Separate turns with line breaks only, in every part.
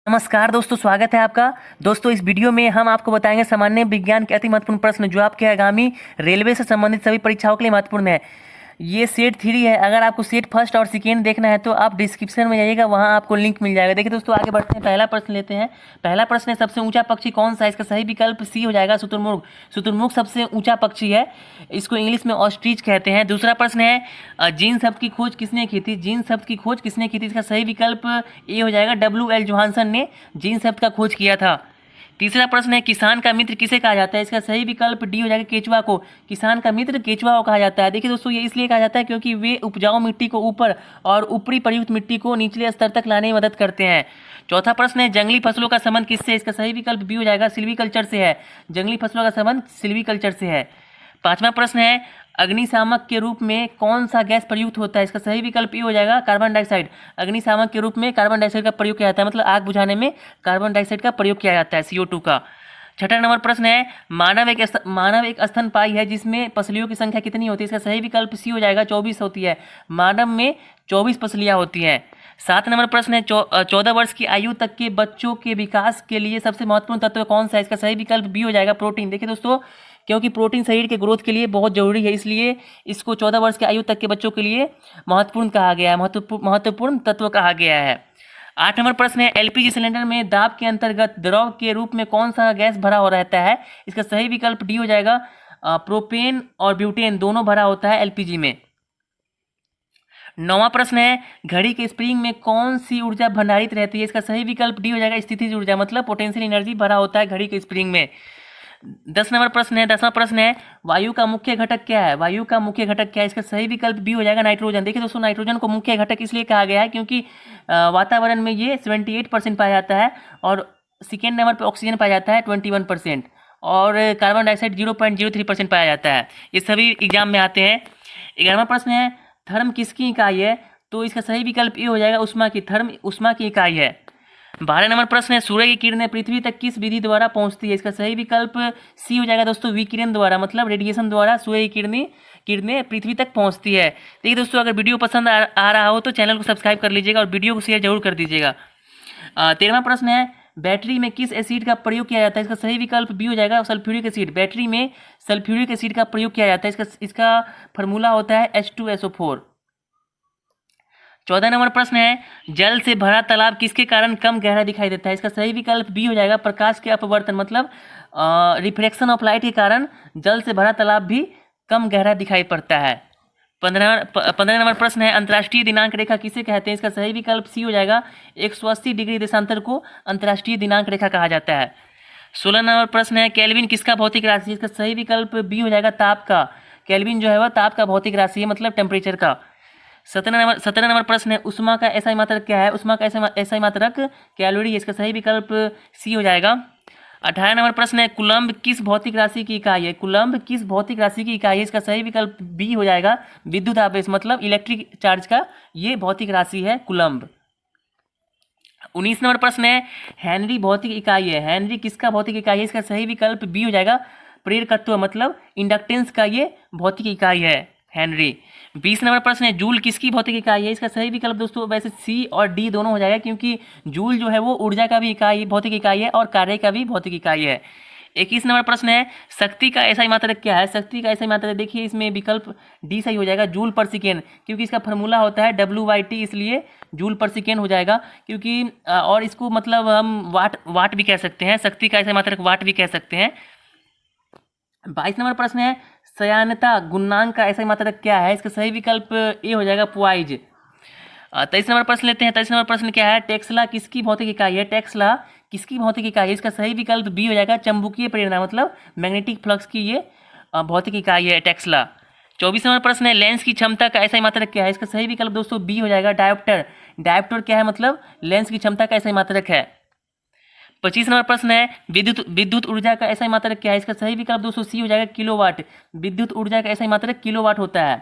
नमस्कार दोस्तों, स्वागत है आपका। दोस्तों, इस वीडियो में हम आपको बताएंगे सामान्य विज्ञान के अति महत्वपूर्ण प्रश्न जो आपके आगामी रेलवे से संबंधित सभी परीक्षाओं के लिए महत्वपूर्ण है। ये सेट 3 है। अगर आपको सेट फर्स्ट और सेकेंड देखना है तो आप डिस्क्रिप्शन में जाइएगा, वहाँ आपको लिंक मिल जाएगा। देखिए दोस्तों, आगे बढ़ते हैं। पहला प्रश्न लेते हैं। पहला प्रश्न है, सबसे ऊंचा पक्षी कौन सा है? इसका सही विकल्प सी हो जाएगा, शुतुरमुर्ग। शुतुरमुर्ग सबसे ऊंचा पक्षी है, इसको इंग्लिश में ऑस्ट्रिच कहते हैं। दूसरा प्रश्न है, जीन शब्द की खोज किसने की थी? जीन शब्द की खोज किसने की थी? इसका सही विकल्प ए हो जाएगा, WL जोहानसन ने जीन शब्द का खोज किया था। तीसरा प्रश्न है, किसान का मित्र किसे कहा जाता है? इसका सही विकल्प डी हो जाएगा, केचुआ को। किसान का मित्र केचुआ को कहा जाता है। देखिए दोस्तों, ये इसलिए कहा जाता है क्योंकि वे उपजाऊ मिट्टी को ऊपर और ऊपरी प्रयुक्त मिट्टी को निचले स्तर तक लाने में मदद करते हैं। चौथा प्रश्न है, जंगली फसलों का संबंध किससे? इसका सही विकल्प बी हो जाएगा, सिल्वीकल्चर से है। जंगली फसलों का संबंध सिल्वीकल्चर से है। पांचवा प्रश्न है, अग्निशामक के रूप में कौन सा गैस प्रयुक्त होता है? इसका सही विकल्प ये हो जाएगा, कार्बन डाइऑक्साइड। अग्निशामक के रूप में कार्बन डाइऑक्साइड का प्रयोग किया जाता है, मतलब आग बुझाने में कार्बन डाइऑक्साइड का प्रयोग किया जाता है, CO2 का। छठा नंबर प्रश्न है, मानव एक स्तनपायी है जिसमें पसलियों की संख्या कितनी होती है? इसका सही विकल्प सी हो जाएगा, 24 होती है। मानव में 24 पसलियाँ होती हैं। 7 नंबर प्रश्न है, 14 वर्ष की आयु तक के बच्चों के विकास के लिए सबसे महत्वपूर्ण तत्व कौन सा है? इसका सही विकल्प बी हो जाएगा, प्रोटीन। देखिए दोस्तों, क्योंकि प्रोटीन शरीर के ग्रोथ के लिए बहुत जरूरी है, इसलिए इसको 14 वर्ष की आयु तक के बच्चों के लिए महत्वपूर्ण कहा गया है, महत्वपूर्ण तत्व कहा गया है। 8 नंबर प्रश्न है, LPG सिलेंडर में दाब के अंतर्गत द्रव के रूप में कौन सा गैस भरा हो रहता है? इसका सही विकल्प डी हो जाएगा, प्रोपेन और ब्यूटेन दोनों भरा होता है LPG में। 9वां प्रश्न है, घड़ी के स्प्रिंग में कौन सी ऊर्जा भंडारित रहती है? इसका सही विकल्प डी हो जाएगा, स्थितिज ऊर्जा, मतलब पोटेंशियल एनर्जी भरा होता है घड़ी के स्प्रिंग में। 10वां प्रश्न है, वायु का मुख्य घटक क्या है? वायु का मुख्य घटक क्या है? इसका सही विकल्प बी हो जाएगा, नाइट्रोजन। देखिए दोस्तों, नाइट्रोजन को मुख्य घटक इसलिए कहा गया है क्योंकि वातावरण में ये 78% पाया जाता है, और सेकेंड नंबर पर ऑक्सीजन पाया जाता है 21%, और कार्बन डाइऑक्साइड 0.03% पाया जाता है। ये सभी एग्जाम में आते हैं। 11वां प्रश्न है, थर्म किसकी इकाई है? तो इसका सही विकल्प ये हो जाएगा, उष्मा की। थर्म उष्मा की इकाई है। 12 नंबर प्रश्न है, सूर्य की किरणें पृथ्वी तक किस विधि द्वारा पहुंचती है? इसका सही विकल्प सी हो जाएगा दोस्तों, विकिरण द्वारा, मतलब रेडिएशन द्वारा सूर्य की किरणें पृथ्वी तक पहुंचती है। देखिए दोस्तों, अगर वीडियो पसंद आ रहा हो तो चैनल को सब्सक्राइब कर लीजिएगा और वीडियो को शेयर जरूर कर दीजिएगा। 13वां प्रश्न है, बैटरी में किस एसिड का प्रयोग किया जाता है? इसका सही विकल्प बी हो जाएगा, सल्फ्यूरिक एसिड। बैटरी में सल्फ्यूरिक एसिड का प्रयोग किया जाता है, इसका फॉर्मूला होता है H2SO4। 14 नंबर प्रश्न है, जल से भरा तालाब किसके कारण कम गहरा दिखाई देता है? इसका सही विकल्प बी हो जाएगा, प्रकाश के अपवर्तन, मतलब रिफ्लेक्शन ऑफ लाइट के कारण जल से भरा तालाब भी कम गहरा दिखाई पड़ता है। 15 नंबर प्रश्न है, अंतर्राष्ट्रीय दिनांक रेखा किसे कहते हैं? इसका सही विकल्प सी हो जाएगा, 180 डिग्री देशांतर को अंतर्राष्ट्रीय दिनांक रेखा कहा जाता है। 16 नंबर प्रश्न है, केल्विन किसका भौतिक राशि है? इसका सही विकल्प बी हो जाएगा, ताप का। केल्विन जो है वह ताप का भौतिक राशि है, मतलब टेम्परेचर का। 17 नंबर प्रश्न है, उष्मा का SI मात्रक क्या है? उष्मा का SI मात्रक कैलोरी है, इसका सही विकल्प सी हो जाएगा। 18 नंबर प्रश्न है, कुलम्ब किस भौतिक राशि की इकाई है? कुलम्ब किस भौतिक राशि की इकाई है? इसका सही विकल्प बी हो जाएगा, विद्युत आवेश, मतलब इलेक्ट्रिक चार्ज का ये भौतिक राशि है कुलम्ब। 19 नंबर प्रश्न है, हेनरी भौतिक इकाई है। हेनरी किसका भौतिक इकाई है? इसका सही विकल्प बी हो जाएगा, प्रेरकत्व, मतलब इंडक्टेंस का ये भौतिक इकाई है हेनरी। 20 नंबर प्रश्न है, जूल किसकी भौतिक इकाई है? इसका सही विकल्प दोस्तों वैसे सी और डी दोनों हो जाएगा, क्योंकि जूल जो है वो ऊर्जा का भी इकाई भौतिक इकाई है और कार्य का भी भौतिक इकाई है। 21 नंबर प्रश्न है, शक्ति का SI मात्रक क्या है? शक्ति का SI मात्रक देखिए, इसमें विकल्प डी सही हो जाएगा, जूल पर सेकेंड, क्योंकि इसका फॉर्मूला होता है WYT, इसलिए जूल पर सेकेंड हो जाएगा। क्योंकि और इसको मतलब हम वाट भी कह सकते हैं, शक्ति का SI मात्रक वाट भी कह सकते हैं। 22 नंबर प्रश्न है, सयानता गुणांक का SI मात्रक क्या है? इसका सही विकल्प ए हो जाएगा, पुआइज। 23 नंबर प्रश्न लेते हैं। 23 नंबर प्रश्न क्या है, टेस्ला किसकी भौतिक इकाई है? टेस्ला किसकी भौतिक इकाई है? इसका सही विकल्प बी हो जाएगा, चुंबकीय प्रेरणा, मतलब मैग्नेटिक फ्लक्स की ये भौतिक इकाई है टेस्ला। 24 नंबर प्रश्न है, लेंस की क्षमता का SI मात्रक क्या है? इसका सही विकल्प दोस्तों बी हो जाएगा, डायोप्टर। डायोप्टर क्या है? मतलब लेंस की क्षमता का SI मात्रक है। 25 नंबर प्रश्न है, विद्युत ऊर्जा का SI मात्रक क्या है? इसका सही विकल्प दोस्तों सी हो जाएगा, किलोवाट। विद्युत ऊर्जा का SI मात्रक किलोवाट होता है।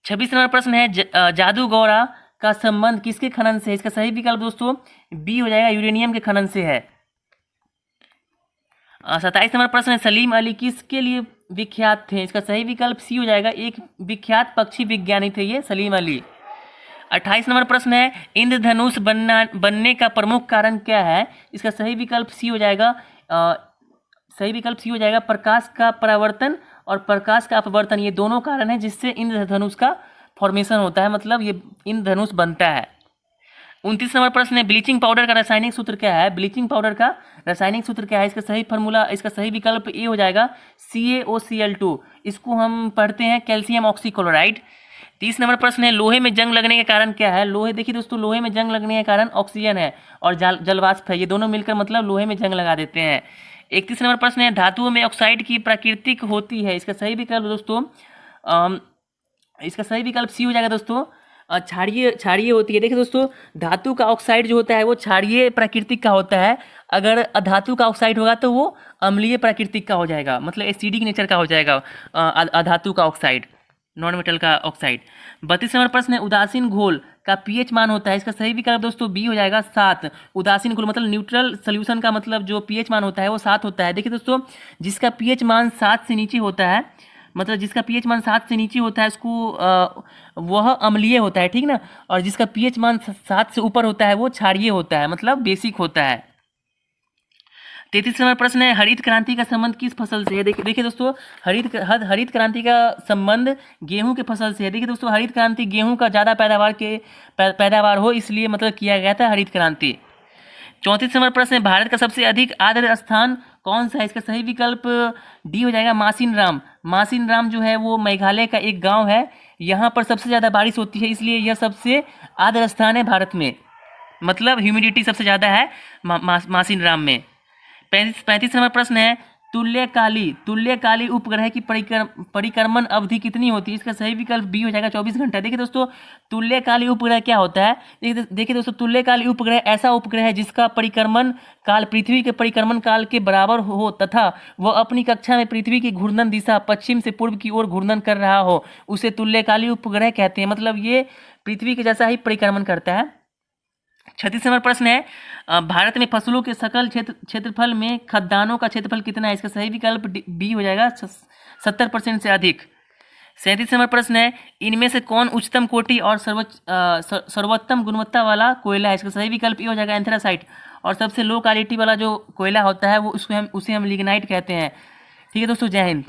26 नंबर प्रश्न है, जादूगौरा का संबंध किसके खनन से है? इसका सही विकल्प दोस्तों बी हो जाएगा, यूरेनियम के खनन से है। 27 नंबर प्रश्न है, सलीम अली किसके लिए विख्यात थे? इसका सही विकल्प सी हो जाएगा, एक विख्यात पक्षी विज्ञानी थे ये सलीम अली। 28 नंबर प्रश्न है, इंद्रधनुष बनने का प्रमुख कारण क्या है? इसका सही विकल्प सी हो जाएगा। सही विकल्प सी हो जाएगा, प्रकाश का परावर्तन और प्रकाश का अपवर्तन, ये दोनों कारण हैं जिससे इंद्रधनुष का फॉर्मेशन होता है, मतलब ये इंद्रधनुष बनता है। 29 नंबर प्रश्न है, ब्लीचिंग पाउडर का रासायनिक सूत्र क्या है? ब्लीचिंग पाउडर का रासायनिक सूत्र क्या है? इसका सही फार्मूला, इसका सही विकल्प ए हो जाएगा, CaOCl2। इसको हम पढ़ते हैं कैल्शियम ऑक्सीक्लोराइड। 30 नंबर प्रश्न है, लोहे में जंग लगने के कारण क्या है? लोहे, देखिए दोस्तों, लोहे में जंग लगने के कारण ऑक्सीजन है और जलवाष्प है, ये दोनों मिलकर मतलब लोहे में जंग लगा देते हैं। 31 नंबर प्रश्न है, धातुओं में ऑक्साइड की प्राकृतिक होती है? इसका सही विकल्प दोस्तों, इसका सही विकल्प सी हो जाएगा दोस्तों, क्षारीय होती है। देखिए दोस्तों, धातु का ऑक्साइड जो होता है वो क्षारीय प्राकृतिक का होता है, अगर अधातु का ऑक्साइड होगा तो वो अम्लीय प्राकृतिक का हो जाएगा, मतलब एसिडिक नेचर का हो जाएगा अधातु का ऑक्साइड, नॉन मेटल का ऑक्साइड। 32 नंबर प्रश्न है, उदासीन घोल का पीएच मान होता है? इसका सही विकल्प दोस्तों बी हो जाएगा, 7। उदासीन घोल मतलब न्यूट्रल सोल्यूशन का मतलब जो पीएच मान होता है वो 7 होता है। देखिए दोस्तों, जिसका पीएच मान 7 से नीचे होता है, मतलब जिसका पीएच मान 7 से नीचे होता है उसको वह अम्लीय होता है, ठीक ना, और जिसका पीएच मान 7 से ऊपर होता है वो क्षारीय होता है, मतलब बेसिक होता है। 33 नंबर प्रश्न है, हरित क्रांति का संबंध किस फसल से है? देखिए दोस्तों, हरित क्रांति का संबंध गेहूं के फसल से है। देखिए दोस्तों, हरित क्रांति गेहूं का ज़्यादा पैदावार हो इसलिए मतलब किया गया था हरित क्रांति। 34 नंबर प्रश्न है, भारत का सबसे अधिक आर्द्र स्थान कौन सा है? इसका सही विकल्प डी हो जाएगा, मासिन राम। मासिन राम जो है वो मेघालय का एक गांव है, यहाँ पर सबसे ज़्यादा बारिश होती है इसलिए यह सबसे आर्द्र स्थान है भारत में, मतलब ह्यूमिडिटी सबसे ज़्यादा है मासिन राम में। 35 नंबर प्रश्न है, तुल्यकाली उपग्रह की परिक्रमण अवधि कितनी होती है? इसका सही विकल्प बी हो जाएगा, 24 घंटा। देखिए दोस्तों, तुल्यकाली उपग्रह क्या होता है? देखिए दोस्तों, तुल्यकाली उपग्रह ऐसा उपग्रह है जिसका परिक्रमण काल पृथ्वी के परिक्रमण काल के बराबर हो तथा वह अपनी कक्षा में पृथ्वी की घूर्णन दिशा पश्चिम से पूर्व की ओर घूर्णन कर रहा हो, उसे तुल्यकाली उपग्रह कहते हैं, मतलब ये पृथ्वी के जैसा ही परिक्रमण करता है। 36 नंबर प्रश्न है, भारत में फसलों के सकल क्षेत्रफल में खद्यानों का क्षेत्रफल कितना है? इसका सही विकल्प बी हो जाएगा, 70% से अधिक। 37 नंबर प्रश्न है, इनमें से कौन उच्चतम कोटि और सर्वोत्तम गुणवत्ता वाला कोयला है? इसका सही विकल्प ये हो जाएगा, एंथ्रासाइट। और सबसे लो क्वालिटी वाला जो कोयला होता है वो उसे हम लिग्नाइट कहते हैं। ठीक है दोस्तों, जय हिंद।